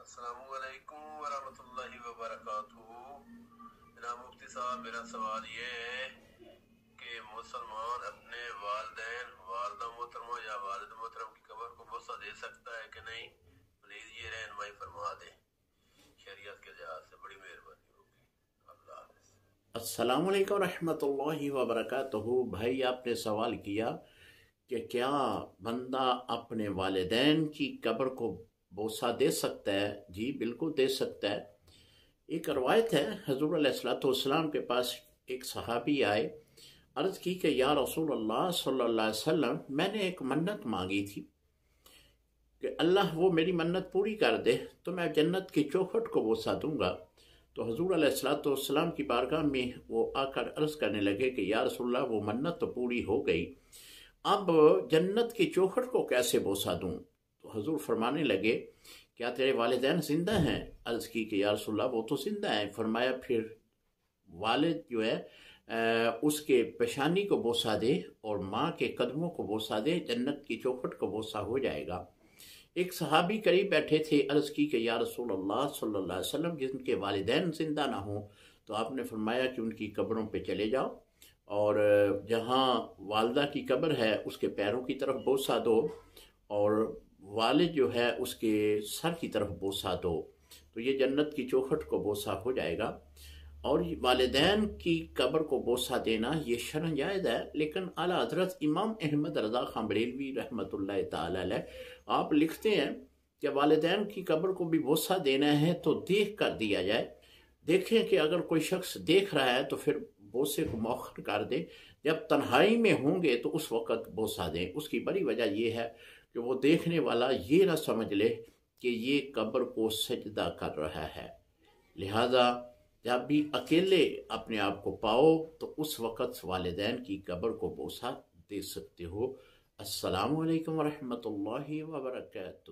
السلام علیکم ورحمۃ اللہ وبرکاتہ۔ جناب مفتی صاحب، میرا سوال یہ ہے کہ مسلمان اپنے والدہ محترمہ یا والد محترم کی قبر کو بوسہ دے سکتا ہے کہ نہیں؟ پلیز یہ رہنمائی فرما دیں، شریعت کے لحاظ سے بڑی مہربانی ہوگی۔ اللہ حافظ۔ السلام علیکم ورحمۃ اللہ وبرکاتہ۔ بھائی، آپ نے سوال کیا کہ کیا بندہ اپنے والدین کی قبر کو بوسہ دے سکتا ہے؟ جی بالکل دے سکتا ہے۔ ایک روایت ہے، حضور علیہ السلام کے پاس ایک صحابی آئے، عرض کی کہ یا رسول اللہ صلی اللہ علیہ وسلم، میں نے ایک منت مانگی تھی کہ اللہ وہ میری منت پوری کر دے تو میں جنت کی چوکھٹ کو بوسہ دوں گا۔ تو حضور علیہ السلام کی بارگاہ میں وہ آ کر عرض کرنے لگے کہ یا رسول اللہ، وہ منت تو پوری ہو گئی، اب جنت کی چوکھٹ کو کیسے بوسہ دوں؟ تو حضور فرمانے لگے، کیا تیرے والدین زندہ ہیں؟ عرض کی کہ یا رسول اللہ، وہ تو زندہ ہیں۔ فرمایا پھر والد جو ہے اس کے پیشانی کو بوسہ دے اور ماں کے قدموں کو بوسہ دے، جنت کی چوکھٹ کو بوسہ ہو جائے گا۔ ایک صحابی قریب بیٹھے تھے، عرض کی کہ یا رسول اللہ صلی اللہ علیہ وسلم، جن کے والدین زندہ نہ ہوں، تو آپ نے فرمایا کہ ان کی قبروں پہ چلے جاؤ اور جہاں والدہ کی قبر ہے اس کے پیروں کی طرف بوسہ دو اور والد جو ہے اس کے سر کی طرف بوسہ دو، تو یہ جنت کی چوکھٹ کو بوسہ ہو جائے گا۔ اور والدین کی قبر کو بوسہ دینا یہ شرعاً جائز ہے، لیکن اعلیٰ حضرت امام احمد رضا خان بریلوی رحمۃ اللہ تعالی علیہ آپ لکھتے ہیں کہ والدین کی قبر کو بھی بوسہ دینا ہے تو دیکھ کر دیا جائے۔ دیکھیں کہ اگر کوئی شخص دیکھ رہا ہے تو پھر بوسے کو مؤخر کر دیں، جب تنہائی میں ہوں گے تو اس وقت بوسہ دیں۔ اس کی بڑی وجہ یہ ہے کہ وہ دیکھنے والا یہ نہ سمجھ لے کہ یہ قبر کو سجدہ کر رہا ہے، لہذا جب بھی اکیلے اپنے آپ کو پاؤ تو اس وقت والدین کی قبر کو بوسہ دے سکتے ہو۔ السلام علیکم ورحمۃ اللہ وبرکاتہ۔